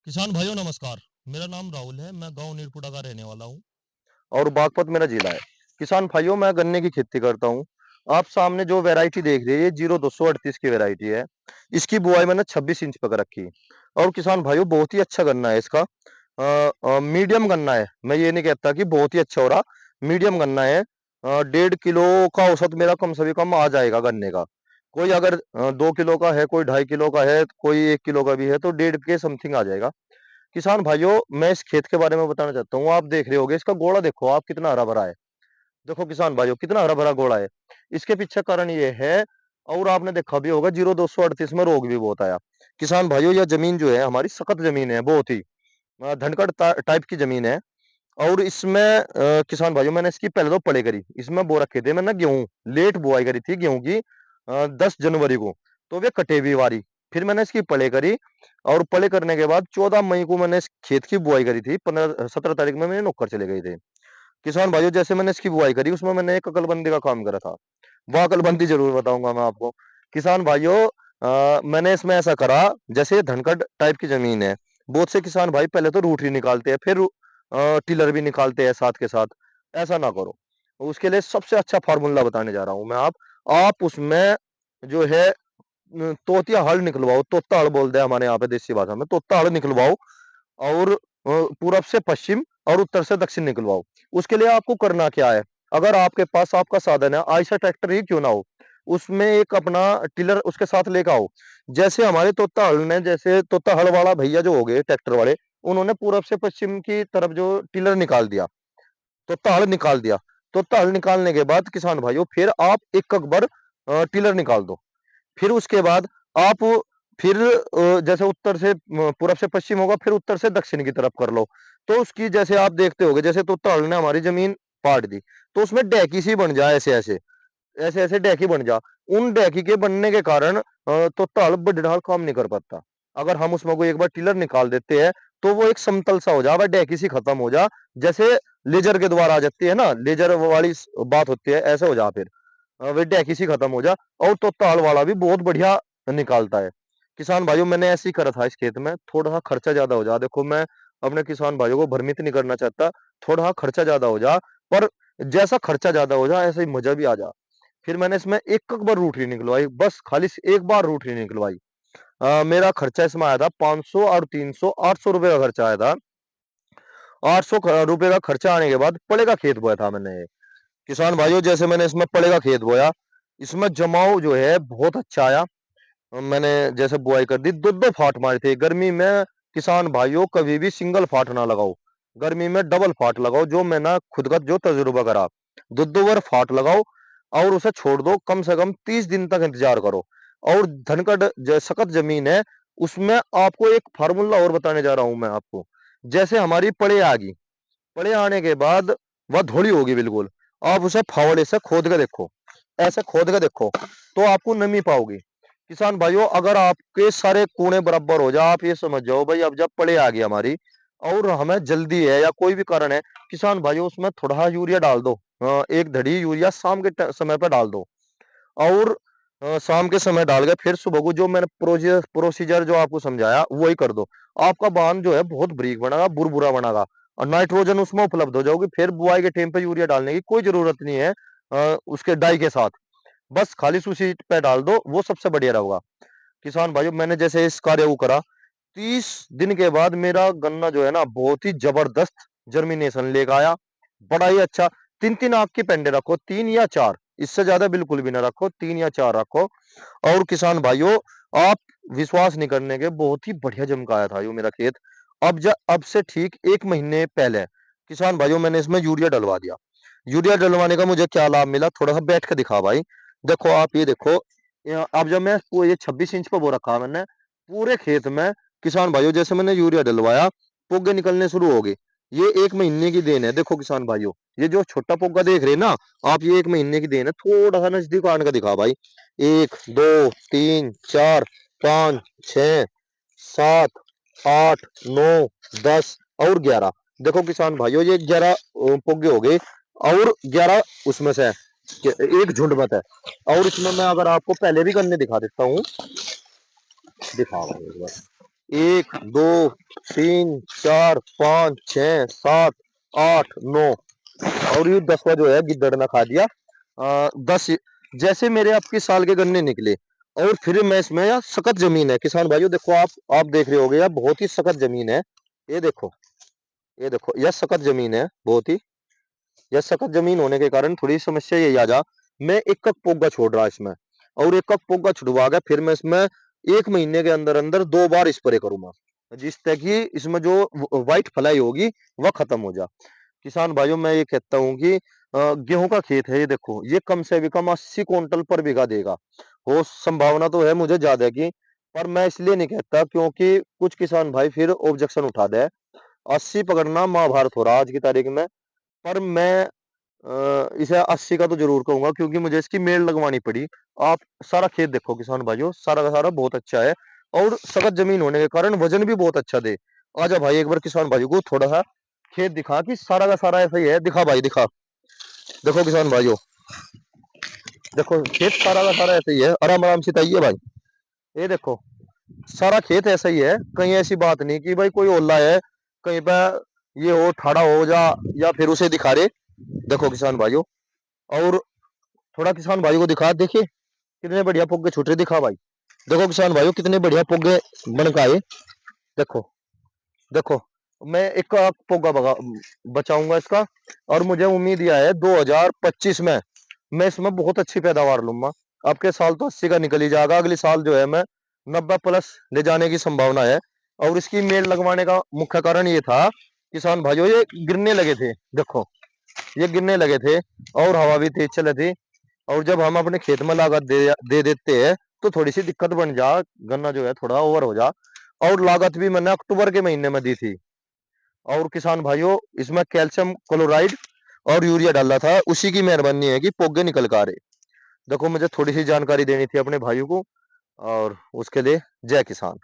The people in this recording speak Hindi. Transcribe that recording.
किसान भाइयों नमस्कार। मेरा नाम राहुल है। मैं गांव नीरपुरा का रहने वाला हूं। और बागपत मेरा जिला है। किसान भाइयों, मैं गन्ने की खेती करता हूँ। आप सामने जो वैरायटी देख रहे हैं, ये 0238 की वैरायटी है। इसकी बुआई मैंने 26 इंच पे कर रखी है। और किसान भाइयों, बहुत ही अच्छा गन्ना है इसका। मीडियम गन्ना है, मैं ये नहीं कहता कि बहुत ही अच्छा हो रहा। मीडियम गन्ना है। 1.5 किलो का औसत मेरा कम से भी कम आ जाएगा गन्ने का। कोई अगर 2 किलो का है, कोई 2.5 किलो का है, कोई 1 किलो का भी है, तो 1.5 के समथिंग आ जाएगा। किसान भाइयों, मैं इस खेत के बारे में बताना चाहता हूँ। आप देख रहे होगे, इसका गोला देखो आप, कितना हरा भरा है। देखो किसान भाइयों, कितना हरा भरा गोला है। इसके पीछे कारण ये है। और आपने देखा भी होगा, 0238 में रोग भी बहुत आया। किसान भाइयों, यह जमीन जो है हमारी सख्त जमीन है, बहुत ही धनकड़ टाइप की जमीन है। और इसमें किसान भाइयों, मैंने इसकी पहले तो पड़े करी, इसमें बो रखे थे मैंने गेहूं। लेट बुआई करी थी गेहूं की 10 जनवरी को। तो वे कटे भी वारी। फिर मैंने इसकी पड़े करी। और पड़े करने के बाद 14 मई को मैंने इस खेत की बुआई करी थी। 17 तारीख में मेरे नौकर चले गए थे। किसान भाइयों, जैसे मैंने इसकी बुआई करी, उसमें मैंने एक अकलबंदी का काम करा था। वो अकलबंदी जरूर बताऊंगा मैं आपको। किसान भाइयों, मैंने इसमें ऐसा करा, जैसे धनकड़ टाइप की जमीन है। बहुत से किसान भाई पहले तो रूटरी निकालते हैं, फिर टिलर भी निकालते हैं साथ के साथ। ऐसा ना करो। उसके लिए सबसे अच्छा फार्मूला बताने जा रहा हूं मैं। आप उसमें जो है तोतिया हल निकलवाओ। तोता हल बोलते हैं हमारे यहाँ पे देसी भाषा में। तोता हल निकलवाओ। और पूरब से पश्चिम और उत्तर से दक्षिण निकलवाओ। उसके लिए आपको करना क्या है? अगर आपके पास आपका साधन है, आयशर ट्रैक्टर ही क्यों ना हो, उसमें एक अपना टिलर उसके साथ लेकर आओ। जैसे हमारे तोता हल ने, जैसे तोता हल वाला भैया जो हो गए ट्रैक्टर वाले, उन्होंने पूरब से पश्चिम की तरफ जो टिलर निकाल दिया, तोता हल निकाल दिया। तोता हल निकालने के बाद किसान भाइयों, फिर आप एक अकबर टिलर निकाल दो। फिर उसके बाद आप फिर जैसे उत्तर से पूरब से पश्चिम होगा, फिर उत्तर से दक्षिण की तरफ कर लो। तो उसकी जैसे आप देखते होगे, जैसे तोताल ने हमारी जमीन पाट दी, तो उसमें डैकी सी बन जाए, ऐसे ऐसे ऐसे ऐसे डैकी बन जा। उन डैकी के बनने के कारण तोताल बड़ढाल काम नहीं कर पाता। अगर हम उसमें कोई एक बार टिलर निकाल देते हैं, तो वो एक समतल सा हो जा, वह डैकी सी खत्म हो जा। जैसे लेजर के द्वारा आ जाती है ना, लेजर वाली बात होती है, ऐसे हो जा। फिर वे डैकी सी खत्म हो जा। और तो ताल वाला भी बहुत बढ़िया निकालता है। किसान भाइयों, मैंने ऐसे ही करा था इस खेत में। थोड़ा सा खर्चा ज्यादा हो जा, देखो मैं अपने किसान भाइयों को भ्रमित नहीं करना चाहता। थोड़ा सा खर्चा ज्यादा हो जा, पर जैसा खर्चा ज्यादा हो जा, ऐसा ही मजा भी आ जा। फिर मैंने इसमें एक बार रूटरी निकलवाई, बस खाली से एक बार रूटरी निकलवाई। मेरा खर्चा इसमें आया था 500 और 300, 800 रुपए का खर्चा आया था। 800 रुपए का खर्चा आने के बाद पड़े का खेत बोया था मैंने। किसान भाइयों, जैसे मैंने इसमें पड़े का खेत बोया, इसमें जमाव जो है बहुत अच्छा आया। मैंने जैसे बुआई कर दी, दो दो फाट मारे थे गर्मी में। किसान भाइयों, कभी भी सिंगल फाट ना लगाओ, गर्मी में डबल फाट लगाओ। जो मैं ना खुद का जो तजुर्बा करा, दो दो बार फाट लगाओ। और उसे छोड़ दो, कम से कम 30 दिन तक इंतजार करो। और धनकड़ सख्त जमीन है, उसमें आपको एक फार्मूला और बताने जा रहा हूं मैं आपको। जैसे हमारी पड़े आ गई, पड़े आने के बाद वह धोली होगी बिल्कुल। आप उसे फावड़े से खोद के देखो, ऐसे खोद के देखो, तो आपको नमी पाओगे। किसान भाइयों, अगर आपके सारे कूड़े बराबर हो जाए, आप ये समझ जाओ भाई, अब जब पड़े आ गई हमारी और हमें जल्दी है या कोई भी कारण है, किसान भाइयों उसमें थोड़ा यूरिया डाल दो। एक धड़ी यूरिया शाम के समय पर डाल दो। और शाम के समय डाल के फिर सुबह को जो मैंने प्रोसीजर जो आपको समझाया, वही कर दो। आपका बांध जो है बहुत बारीक बनेगा, बुरबुरा बनेगा। और नाइट्रोजन उसमें उपलब्ध हो जाओगी। फिर बुआई के टाइम पे यूरिया डालने की कोई जरूरत नहीं है। उसके डाई के साथ बस खाली उसी पे डाल दो, वो सबसे बढ़िया रहेगा। किसान भाइयों, मैंने जैसे इस कार्य को करा, 30 दिन के बाद मेरा गन्ना जो है ना, बहुत ही जबरदस्त जर्मिनेशन लेकर आया। बड़ा ही अच्छा। तीन तीन आग की पेंडे रखो, 3 या 4, इससे ज्यादा बिल्कुल भी ना रखो, 3 या 4 रखो। और किसान भाइयों, आप विश्वास नहीं करने के, बहुत ही बढ़िया जमकाया था यो मेरा खेत। अब से ठीक 1 महीने पहले किसान भाइयों, मैंने इसमें यूरिया डलवा दिया। यूरिया डलवाने का मुझे क्या लाभ मिला, थोड़ा सा बैठ के दिखा भाई। देखो आप ये देखो, अब जब मैं ये 26 इंच पे बो रखा मैंने पूरे खेत में। किसान भाइयों, जैसे मैंने यूरिया डलवाया, पोगे निकलने शुरू हो गए। ये 1 महीने की देन है। देखो किसान भाइयों, ये जो छोटा पोगा देख रहे हैं ना आप, ये 1 महीने की देन है। थोड़ा सा नजदीक आने का दिखा भाई। 1, 2, 3, 4, 5, 6, 7, 8, 9, 10 और 11। देखो किसान भाइयों, ये 11 पोगे हो गए। और 11 उसमें से एक झुंड मत है। और इसमें मैं अगर आपको पहले भी गन्ने दिखा देता हूँ, दिखा रहा हूँ एक बार। 1, 2, 3 4 5 6 7 8 9 और ये 10वां जो है गिद्दड़ ने खा दिया। 10 जैसे मेरे आपके साल के गन्ने निकले और फिर मैं इसमें यार सख्त जमीन है किसान भाइयों, देखो आप देख रहे होगे यार बहुत ही सख्त जमीन है। ये देखो, ये देखो यह सख्त जमीन है बहुत ही। यह सख्त जमीन होने के कारण थोड़ी समस्या यही आ जा, मैं एक कप पोगा छोड़ रहा इसमें और एक कप पोगा छुड़वा के फिर मैं इसमें 1 महीने के अंदर अंदर 2 बार स्प्रे करूंगा, जिससे कि इसमें जो व्हाइट फ्लाई होगी वह खत्म हो जा। किसान भाइयों मैं ये कहता हूँ कि गेहूं का खेत है, ये देखो ये कम से भी कम 80 क्विंटल पर बीघा देगा। वो संभावना तो है मुझे ज्यादा की, पर मैं इसलिए नहीं कहता क्योंकि कुछ किसान भाई फिर ऑब्जेक्शन उठा दे। 80 पकड़ना महाभारत हो रहा आज की तारीख में, पर मैं इसे 80 का तो जरूर कहूंगा क्योंकि मुझे इसकी मेड़ लगवानी पड़ी। आप सारा खेत देखो किसान भाइयों, सारा का सारा बहुत अच्छा है और सख्त जमीन होने के कारण वजन भी बहुत अच्छा दे। आजा भाई एक बार किसान भाइयों को थोड़ा सा खेत दिखा कि सारा का सारा ऐसा ही है, दिखा भाई दिखा। देखो किसान भाइयों, देखो खेत सारा का सारा ऐसा ही है, आराम आराम से ताइए भाई। ये देखो सारा खेत ऐसा ही है, कहीं ऐसी बात नहीं कि भाई कोई ओला है कहीं पे ये हो ठाड़ा हो जा या फिर उसे दिखा रहे। देखो किसान भाइयों और थोड़ा किसान भाइयों को दिखा, देखिए कितने बढ़िया पुग्गे छूट रहे, दिखा भाई। देखो किसान भाइयों कितने बढ़िया पुग्गे बन के आए। देखो, देखो मैं एक का पोगा बचाऊंगा इसका और मुझे उम्मीद यह है 2025 में मैं इसमें बहुत अच्छी पैदावार लूंगा। आपके साल तो 80 का निकल ही जाएगा, अगले साल जो है मैं 90 प्लस ले जाने की संभावना है। और इसकी मेड़ लगवाने का मुख्य कारण ये था किसान भाइयों, ये गिरने लगे थे, देखो ये गिरने लगे थे और हवा भी तेज चले थी। और जब हम अपने खेत में लागत दे देते हैं तो थोड़ी सी दिक्कत बन जा, गन्ना जो है थोड़ा ओवर हो जा। और लागत भी मैंने अक्टूबर के महीने में दी थी। और किसान भाइयों इसमें कैल्शियम क्लोराइड और यूरिया डाला था, उसी की मेहरबानी है कि पोगे निकल कर आ रहे। देखो मुझे थोड़ी सी जानकारी देनी थी अपने भाइयों को और उसके लिए जय किसान।